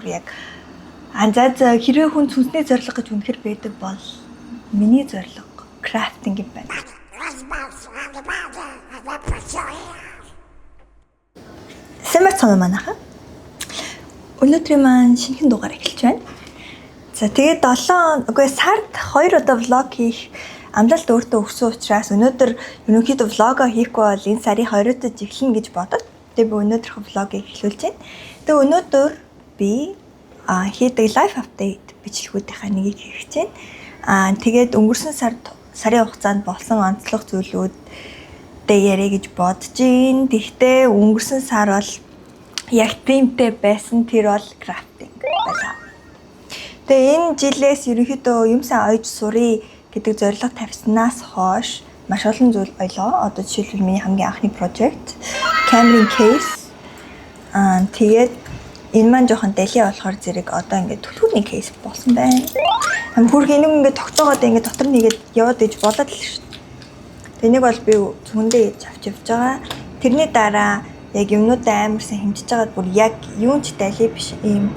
яг анзаа хэрвээ хүн сүнсний зорилго гэж үнэхээр байдаг бол миний зорилго крафтинг юм байна. Сэмэр цанаа манайха. Өнөөдрийн маань шинэхэн дугаар эхэлж байна. За тэгээд 7 сард 2 удаа влог хийх амлалт өөртөө өгсөн учраас өнөөдөр ерөнхийдөө влогоо хийхгүй бол энэ сарын 20-нд эхлэнэ гэж бодод. Тэгээд би өнөөдрийнхөө влогийг эхлүүлж байна. Тэгээд өнөөдөр би хийдэг life update бичлэгүүдийнхаа нэгийг хийх гэж байна. Тэгээд өнгөрсөн сарын хугацаанд болсон онцлог зүйлүүд яриа гэж бодож байна. Тэгтээ өнгөрсөн сар бол яг тимтэй байсан тэр бол крафтинг байлаа. Тэгээ энэ жилээс ерөнхийдөө юмсан ойж сурыг гэдэг зорилго тавьснаас хойш маш олон зүйл ойлоо. Одоо жишээлбэл миний хамгийн анхны project camera case. Тэгээд энэ маань жоохон дали болохоор зэрэг одоо ингээд түлхүүрний case болсон байна. Хүрх энийг ингээд тогтоогоод ингээд дотор нэгээд яваад иж болоод л шүү дээ. Энийг бол би зүүндээ авч явж байгаа. Тэрний дараа яг юмнуудаа амарсан хэмжиж байгаад бүр яг юун ч дали биш ийм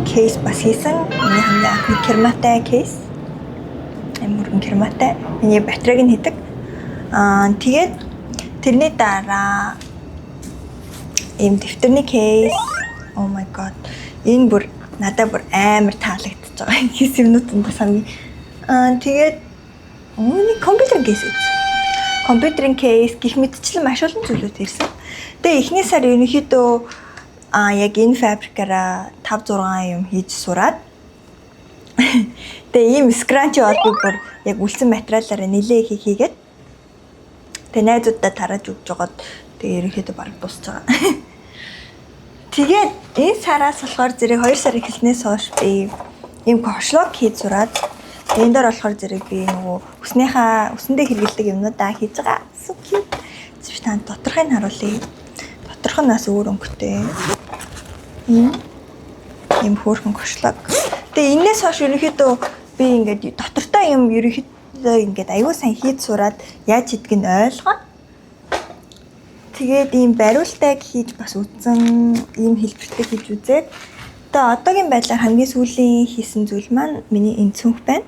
кейс бас хийсэн. Миний хамгийн анхны керматай кейс. Амархан керматай. Миний батарейг нь хийдэг. Тэгээд тэрний дараа ийм дэвтэрний кейс. Oh my god. Энэ бүр надад бүр амар таалагдчихж байгаа. Хийс юмнуудын бас хамгийн. Тэгээд компьютер кейс. Компьютерийн кейс гэх мэтчлэн маш олон зүйлүүд ирсэн. Тэгээ эхний сар ерөнхийдөө яг энэ фабрикаараа 5-6 юм хийж сураад тэгээ ийм скранчи бол би бүр яг үлсэн материалаараа нэлээ хийгээд тэгээ найзуудаа тарааж өгч жагаад тэгээ ерөнхийдөө бараг дуусч байгаа. Тэгээд энэ сараас болохоор зэрэг 2 сар эхэлснээс хойш би ийм кошлог хийж сураад энэ дээр болохоор зэрэг би нөгөө үснийхээ хэрэгэлдэг юмнуудаа хийж байгаа. So cute. Зөв тань доторхыг харуулъя. Доторх нь бас өөр өнгөтэй. Ийм хөөрхөн кошлог. Тэгээ энэс хойш ерөнхийдөө би ингээд дотортой юм ерөнхийдөө ингээд аюул сайн хийж сураад яаж хийдгийг ойлгоо. Тэгээд ийм бариултайг хийж бас үзсэн, ийм хэлбэртэй хийж үзээд тэгээ одоогийн байдлаар хамгийн сүүлийн хийсэн зүйл маань миний энэ цүнх байна.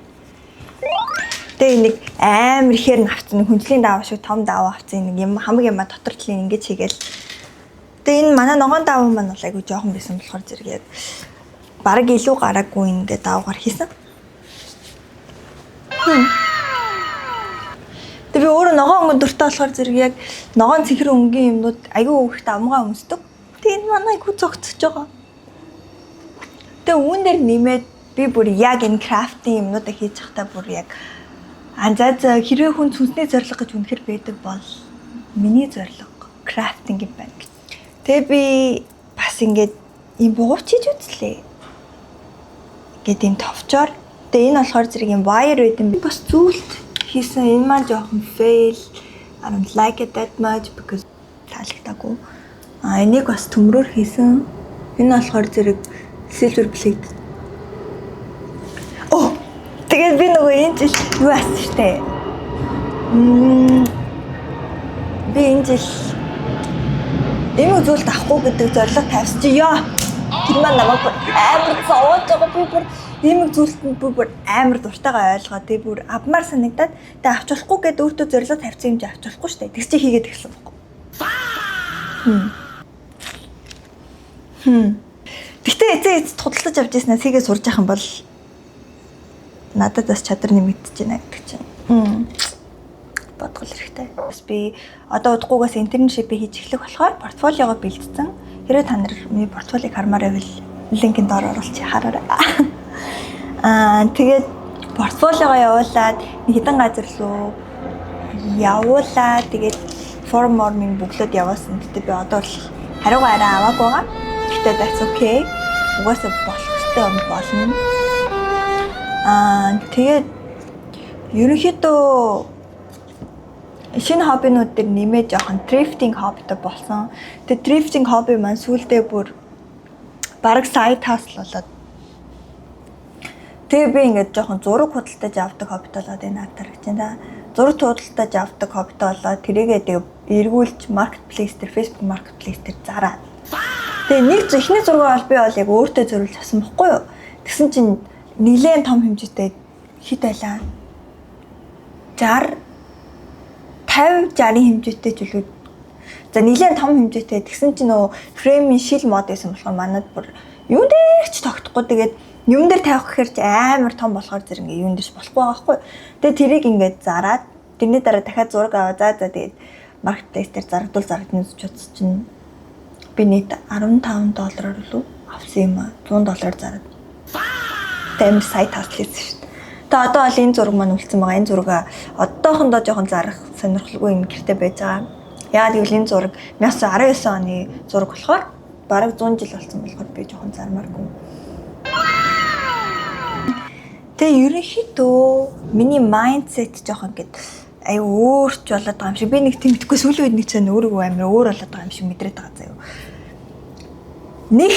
Тэгээ нэг амар ихээр навцсан хүнжлийн даав шиг том даав авцсан нэг юм хамаг юм дотор талын ингэж хийгээл. Тэгээ энэ манай ногоон даав маань бол айгу жоохон байсан болохоор зэрэг яг бараг илүү гараагүй ингээд даавгаар хийсэн. Тэгээ би өөрөө ногоон өнгө дуртай болохоор зэрэг яг ногоон цэнхэр өнгийн юмнууд айгүй өөхт амгаа өмсдөг. Тэгээ энэ манай айгүй зогцож байгаа. Тэгээ үүн дээр нэмээд би бүр яг энэ крафтинг юмнуудаа хийж захтаа бүр яг анзаа хэрвээ хүн сүнсний зорилго гэж үнэхээр байдаг бол миний зорилго крафтинг юм байна. Тэгээ би бас ингээд ийм бугууч хийж үзлээ. Ингээд ийм товчоор. Тэгээ энэ болохоор зэрэг ийм wire байд юм. Бас зүйлт хийсэн. Энэ маань жоохон fail. I don't like it that much because таалагдаагүй. Энийг бас төмрөөр хийсэн. Энэ болохоор зэрэг silver plate. Тэгээд би нөгөө энэ жил юу асан штэ. Би энэ жил энэ зүйлд авахгүй гэдэг зорилго тавьсан чи ёо. Тэр маань намайг амар зовоож байгаа би бүр ийм зүйлд бүр амар дуртайгаа ойлгоод би бүр авмаар санагдаад тэгээ авч болохгүй гэдэг өөртөө зорилго тавьсан юм чи авч болохгүй штэ. Тэгс чи хийгээд ирсэн байхгүй. Гэтэ эцээ тудалдаж авч ирснээр хийгээ сурж яах юм бол надад бас чадвар нэмэгдэж байна гэдэг чинь. Бодгол хэрэгтэй. Бас би одоо удахгүйгээс интерншипээ хийж эхлэх болохоор портфолиогоо бэлдсэн. Хэрвээ та нар миний портфолийг хармаар байвал линкийн доор оруулчих хараарай. Тэгээд портфолиогоо явуулаад хэдэн газар руу явуулаад тэгээд форм бүглөөд явуулсан. Гэтэ би одоо л хариугаа арай аваагүй байгаа. Гэтэ that's okay. Угаасаа болох ёстой юм болно. Тэгээд ерөнхийдөө шинэ хоббинууд дээр нэмээд жоохон дрифтинг хоббитой болсон. Тэгээд дрифтинг хобби маань сүүлдээ бүр бараг сайд хасл болоод. Тэгээ би ингээд жоохон зураг худалдаж авдаг хоббитой болоод энэ харагдаж байна. Зураг худалдаж авдаг хоббитой болоод тэрийгээ тэгээ эргүүлж маркетплейс дээр Facebook маркетплейс дээр зараад. Тэгээ нэг ихний зураг бол би бол яг өөртөө зориулж авсан байхгүй юу. Тэгсэн чинь нэлээд том хэмжээтэй хит байлаа. 60 50 60 хэмжээтэй ч үлээ. За нэлээд том хэмжээтэй. Тэгсэн чинь нөө фреймийн шил мод байсан болохоор манад бүр юун дээр ч тогтохгүй. Тэгээд юм дээр тавих гэхээр ч амар том болохоор зэрэг ингээ юун дээрч болохгүй байгаа байхгүй. Тэгээ тэрийг ингээд зараад тэрний дараа дахиад зураг аваа. За тэгээд маркетплейс дээр зарагдвал зарагдана гэж бодсон чинь би нийт $15 лөө авсан юм аа. $100 зараад. Тэмэр сайт хаслээсэн шүү дээ. Тэгээ одоо бол энэ зураг маань үлдсэн байгаа. Энэ зураг одоохондоо жоохон зарах сонирхолгүй юм гэртээ байж байгаа. Яагаад гэвэл энэ зураг 1919 оны зураг болохоор бараг 100 жил болсон болохоор би жоохон зармааргүй. Тэгээ ерөнхийдөө миний майндсет жоохон ингээд аюу өөрч болоод байгаа юм шиг. Би нэг тийм итгэхгүй сүүлийн үед нэг ч өөрийгөө амар өөр болоод байгаа юм шиг мэдрээд байгаа заяа. Нэг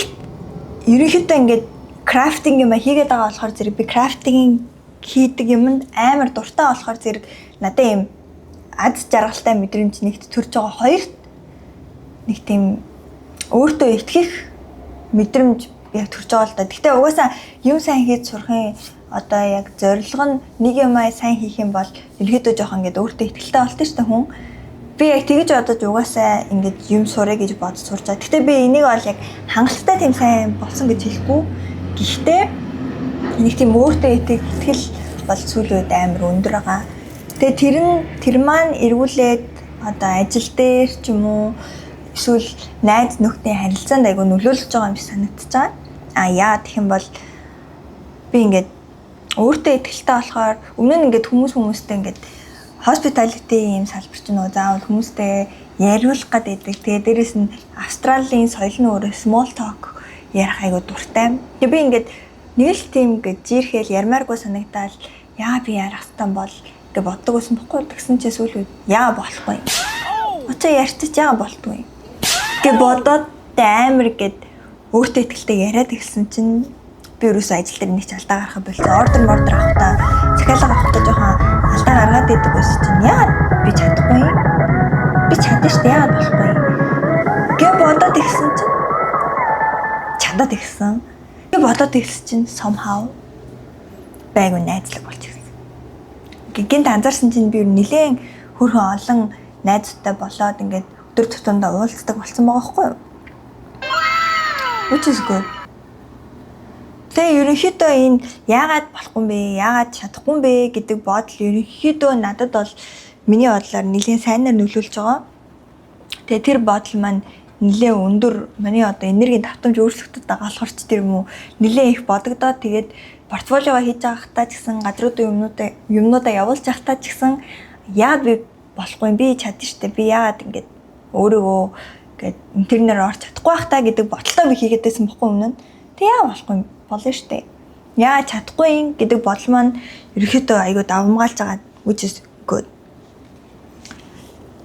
ерөнхийдөө ингээд крафтинг юм хийгээд байгаа болохоор зэрэг би крафтинг хийдэг юмд амар дуртай болохоор зэрэг надад юм аз жаргалтай мэдрэмж нэгт төрж байгаа. Хоёрт нэг тийм өөртөө итгэх мэдрэмж яг төрж байгаа л да. Гэхдээ угаасаа юм сайн хийж сурахын одоо яг зорилго нь нэг юм сайн хийх юм бол ерөөдөө жоохон ингээд өөртөө итгэлтэй болтой шүү дээ хүн. Би яг тэгэж бодож угаасаа ингээд юм сурах гэж бодож сурч байгаа. Гэхдээ би энийг бол яг хангалттай тийм сайн болсон гэж хэлэхгүй. Гэхдээ нэг тийм өөртөө итгэл бол сүүлийн үед амар өндөр байгаа. Тэгээ тэр маань эргүүлээд одоо ажил дээр ч юм уу эсвэл найз нөхдийн харилцаанд айгүй нөлөөлж байгаа юм шиг санагдаж байгаа. Яа гэх юм бол би ингээд өөртөө итгэлтэй болохоор өмнө нь ингээд хүмүүстэй ингээд hospitality юм салбар ч нөө заавал хүмүүстэй яриулах гэдэг. Тэгээ дээрэс нь Австралийн соёл нь өөрөө small talk ярих айгүй дуртай. Тэгээ би ингээд нэг л тийм ингээд жирэхэл ярмааргүй санагдаад яа би ярих стан бол гэж боддог байсан бохгүй. Тэгсэн чи сүүл үед яа болохгүй. Очоо ярьчих яа болтгүй. Гэж бодоод амар гээд өөртөө итгэлтэй яриад ирсэн чинь би ерөөсөө ажил дээр нэг ч алдаа гаргах болсон. Ордер авахтаа захиалга авахтаа жоохон алдаа гаргаад идэг байсан чинь яа би чадахгүй юм. Би чадна шүү дээ яа болохгүй. Гэж бодоод ирсэн чинь чадаад ирсэн. Гэж бодоод ирсэн чинь somehow байгуу найзлаг болж ирсэн. Гинт анзаарсан чинь би нэлээд хөрхөн олон найзтай болоод ингээд өдөр тутамдаа уулздаг болсон байгаа байхгүй юу? Which is good. Тэгээ ерөнхийдөө энэ яагаад болохгүй юм бэ? Яагаад чадахгүй юм бэ гэдэг бодол ерөнхийдөө надад бол миний бодлоор нэлээд сайнаар нөлөөлж байгаа. Тэгээ тэр бодол маань нэлээд өндөр миний одоо энергийн давтамж өөрчлөгдөж байгаа болохоор ч тэр юм уу нэлээд их бодогдоод тэгээд портфолиогоо хийж байгахдаа ч гэсэн гадруудын юмнуудаа явуулж байгахдаа ч гэсэн яагаад би болохгүй юм би чадна штэ би яагаад ингэж өөрийгөө ингээд интернээр орч чадахгүй байхдаа гэдэг бодолтой би хийгээд байсан бохгүй өмнө нь. Тэг яа болохгүй болно штэ. Яа чадахгүй юм гэдэг бодол маань ерөөхдөө айгүй давмгаалж байгаа which is good.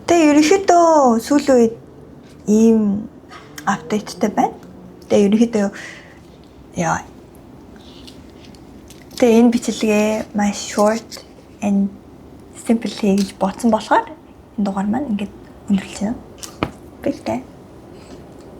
Тэг ерөөхдөө сүүлийн үед ийм апдейттэй байна. Тэг ерөөхдөө яа. Тэг энэ бичлэгээ my short and simple гэж бодсон болохоор энэ дугаар маань ингээд өндөрлж байна. Бэлтэй.